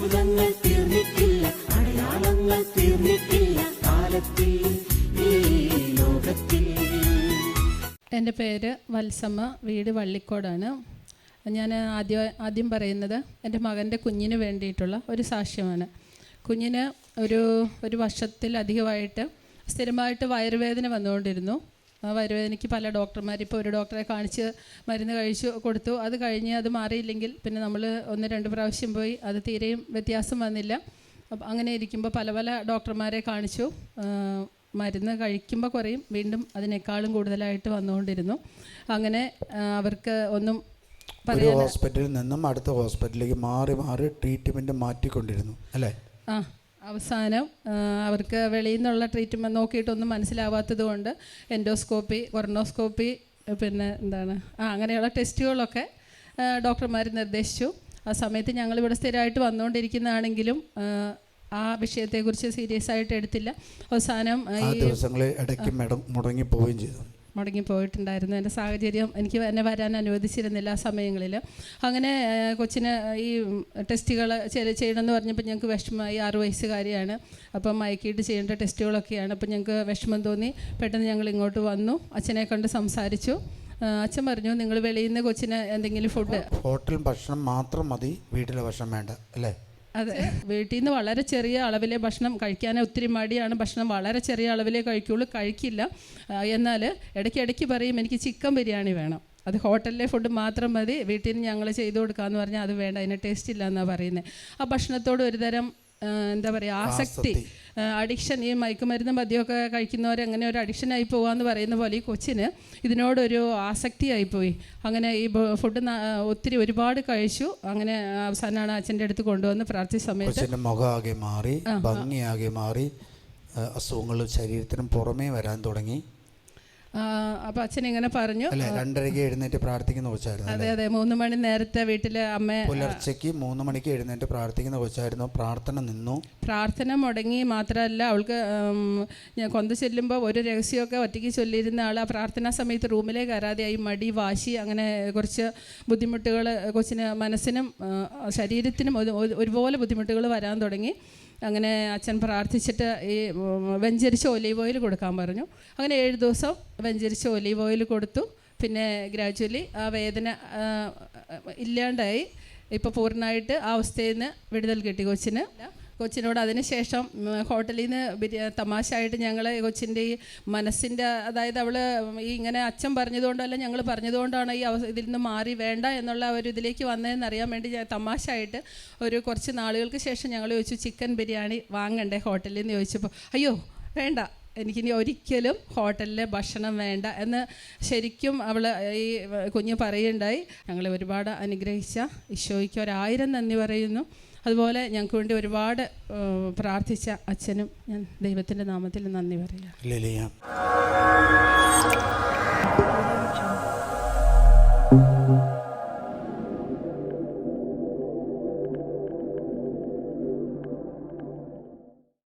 അത്ഭുതങ്ങൾ തീർന്നിട്ടില്ല, അടയാളങ്ങൾ തീർന്നിട്ടില്ല കാലത്തിൽ ഈ ലോകത്തിൽ. എൻ്റെ പേര് വത്സമ്മ, വീട് വള്ളിക്കോടാണ്. ഞാൻ ആദ്യം പറയുന്നത് എൻ്റെ മകൻ്റെ കുഞ്ഞിന് വേണ്ടിയിട്ടുള്ള ഒരു സാക്ഷ്യമാണ്. കുഞ്ഞിന് ഒരു വർഷത്തിലധികമായിട്ട് സ്ഥിരമായിട്ട് വയറുവേദന വന്നുകൊണ്ടിരുന്നു. ആ വയറുവേദനയ്ക്ക് പല ഡോക്ടർമാർ, ഇപ്പോൾ ഒരു ഡോക്ടറെ കാണിച്ച് മരുന്ന് കൊടുത്തു. അത് കഴിഞ്ഞ് അത് മാറിയില്ലെങ്കിൽ പിന്നെ നമ്മൾ 1-2 പ്രാവശ്യം പോയി, അത് തീരെയും വ്യത്യാസം വന്നില്ല. അപ്പം അങ്ങനെ ഇരിക്കുമ്പോൾ പല ഡോക്ടർമാരെ കാണിച്ചു. മരുന്ന് കഴിക്കുമ്പോൾ കുറയും, വീണ്ടും അതിനേക്കാളും കൂടുതലായിട്ട് വന്നുകൊണ്ടിരുന്നു. അങ്ങനെ അവർക്ക് ഒന്നും ഒരു ഹോസ്പിറ്റലിൽ നിന്നും അടുത്ത ഹോസ്പിറ്റലിലേക്ക് മാറി ട്രീറ്റ്മെൻറ്റ് മാറ്റിക്കൊണ്ടിരുന്നു അല്ലേ? അവസാനം അവർക്ക് വെളിയിൽ നിന്നുള്ള ട്രീറ്റ്മെൻറ്റ് നോക്കിയിട്ടൊന്നും മനസ്സിലാവാത്തത് കൊണ്ട് എൻഡോസ്കോപ്പി, കൊറോണോസ്കോപ്പി, പിന്നെ അങ്ങനെയുള്ള ടെസ്റ്റുകളൊക്കെ ഡോക്ടർമാർ നിർദ്ദേശിച്ചു. ആ സമയത്ത് ഞങ്ങളിവിടെ സ്ഥിരമായിട്ട് വന്നുകൊണ്ടിരിക്കുന്നതാണെങ്കിലും ആ വിഷയത്തെക്കുറിച്ച് സീരിയസ് ആയിട്ട് എടുത്തില്ല. അവസാനം ഈ ദിവസങ്ങളിൽ ഇടയ്ക്ക് മുടങ്ങിപ്പോവുകയും ചെയ്തു. മുടങ്ങിപ്പോയിട്ടുണ്ടായിരുന്നു. എൻ്റെ സാഹചര്യം എനിക്ക് എന്നെ വരാൻ അനുവദിച്ചിരുന്നില്ല ആ സമയങ്ങളിൽ. അങ്ങനെ കൊച്ചിന് ഈ ടെസ്റ്റുകൾ ചെയ്യണമെന്ന് പറഞ്ഞപ്പോൾ ഞങ്ങൾക്ക് വിഷമമായി. 6 വയസ്സുകാരിയാണ്. അപ്പം മയക്കിയിട്ട് ചെയ്യേണ്ട ടെസ്റ്റുകളൊക്കെയാണ്. അപ്പം ഞങ്ങൾക്ക് വിഷമം തോന്നി. പെട്ടെന്ന് ഞങ്ങൾ ഇങ്ങോട്ട് വന്നു, അച്ഛനെ കണ്ട് സംസാരിച്ചു. അച്ഛൻ പറഞ്ഞു, നിങ്ങൾ വെളിയിൽ നിന്ന് കൊച്ചിന് എന്തെങ്കിലും ഫുഡ്, ഹോട്ടൽ ഭക്ഷണം മാത്രം മതി, വീട്ടിലെ ഭക്ഷണം വേണ്ട അല്ലേ? അതെ, വീട്ടിൽ നിന്ന് വളരെ ചെറിയ അളവിലെ ഭക്ഷണം കഴിക്കാൻ ഒത്തിരി മടിയാണ്. ഭക്ഷണം വളരെ ചെറിയ അളവിലേ കഴിക്കില്ല. എന്നാൽ ഇടയ്ക്കിടയ്ക്ക് പറയും എനിക്ക് ചിക്കൻ ബിരിയാണി വേണം, അത് ഹോട്ടലിലെ ഫുഡ് മാത്രം മതി, വീട്ടിൽ നിന്ന് ഞങ്ങൾ ചെയ്തു കൊടുക്കാമെന്ന് പറഞ്ഞാൽ അത് വേണ്ട, അതിന് ടേസ്റ്റ് ഇല്ല എന്നാണ് പറയുന്നത്. ആ ഭക്ഷണത്തോട് ഒരുതരം ആസക്തി, അഡിക്ഷൻ, ഈ മയക്കുമരുന്ന് മദ്യമൊക്കെ കഴിക്കുന്നവരങ്ങനെ ഒരു അഡിക്ഷനായി പോകാമെന്ന് പറയുന്ന പോലെ ഈ കൊച്ചിന് ഇതിനോടൊരു ആസക്തിയായിപ്പോയി. അങ്ങനെ ഈ ഫുഡ് ഒരുപാട് കഴിച്ചു. അങ്ങനെ അവസാനമാണ് അച്ഛൻ്റെ അടുത്ത് കൊണ്ടുവന്ന് പ്രാർത്ഥിച്ച സമയത്ത് മുഖമാകെ മാറി, ഭംഗിയാകെ മാറി, അസുഖങ്ങൾ ശരീരത്തിനും പുറമേ വരാൻ തുടങ്ങി. അപ്പോൾ അച്ഛൻ ഇങ്ങനെ പറഞ്ഞു, 2:30 എഴുന്നേറ്റ് പ്രാർത്ഥിക്കുന്ന കൊച്ചായിരുന്നു. അതെ, 3 മണി നേരത്തെ വീട്ടിലെ അമ്മ പുലർച്ചയ്ക്ക് 3 മണിക്ക് എഴുന്നേറ്റ് പ്രാർത്ഥിക്കുന്ന കൊച്ചായിരുന്നു. പ്രാർത്ഥന നിന്നു, പ്രാർത്ഥന മുടങ്ങി. മാത്രമല്ല അവൾക്ക് ഞാൻ കൊന്ത ചെല്ലുമ്പോൾ ഒരു രഹസ്യമൊക്കെ ഒറ്റയ്ക്ക് ചൊല്ലിയിരുന്ന ആൾ ആ പ്രാർത്ഥനാ സമയത്ത് റൂമിലേക്ക് കയറാതെയായി. മടി, വാശി, അങ്ങനെ കുറച്ച് ബുദ്ധിമുട്ടുകൾ കൊച്ചിന് മനസ്സിനും ശരീരത്തിനും ഒരുപോലെ ബുദ്ധിമുട്ടുകൾ വരാൻ തുടങ്ങി. അങ്ങനെ അച്ഛൻ പ്രാർത്ഥിച്ചിട്ട് ഈ വെഞ്ചരിച്ച ഒലീവ് ഓയിൽ കൊടുക്കാൻ പറഞ്ഞു. അങ്ങനെ 7 ദിവസം വെഞ്ചരിച്ച ഒലീവ് ഓയിൽ കൊടുത്തു. പിന്നെ ഗ്രാജുവലി ആ വേദന ഇല്ലാണ്ടായി. ഇപ്പോൾ പൂർണ്ണമായിട്ട് ആ അവസ്ഥയിൽ നിന്ന് വിടുതൽ കിട്ടി കൊച്ചിനോട്. അതിനുശേഷം ഹോട്ടലിൽ നിന്ന് തമാശയായിട്ട് ഞങ്ങൾ കൊച്ചിൻ്റെ ഈ മനസ്സിൻ്റെ, അതായത് അവൾ ഈ ഇങ്ങനെ അച്ഛൻ പറഞ്ഞതുകൊണ്ടല്ല, ഞങ്ങൾ പറഞ്ഞതുകൊണ്ടാണ് ഈ ഇതിൽ നിന്ന് മാറി വേണ്ട എന്നുള്ള ഒരു ഇതിലേക്ക് വന്നതെന്ന് അറിയാൻ വേണ്ടി തമാശയായിട്ട് കുറച്ച് നാളുകൾക്ക് ശേഷം ഞങ്ങൾ ചോദിച്ചു, ചിക്കൻ ബിരിയാണി വാങ്ങണ്ടേ ഹോട്ടലിൽ നിന്ന് ചോദിച്ചപ്പോൾ, അയ്യോ വേണ്ട, എനിക്കിനി ഒരിക്കലും ഹോട്ടലിലെ ഭക്ഷണം വേണ്ട എന്ന് ശരിക്കും അവൾ ഈ കുഞ്ഞ് പറയുണ്ടായി. ഞങ്ങളെ ഒരുപാട് അനുഗ്രഹിച്ച ഈശോയ്ക്ക് 1000 നന്ദി പറയുന്നു. അതുപോലെ ഞങ്ങൾക്ക് വേണ്ടി ഒരുപാട് പ്രാർത്ഥിച്ച അച്ഛനും ഞാൻ ദൈവത്തിൻ്റെ നാമത്തിൽ നന്ദി പറയാം.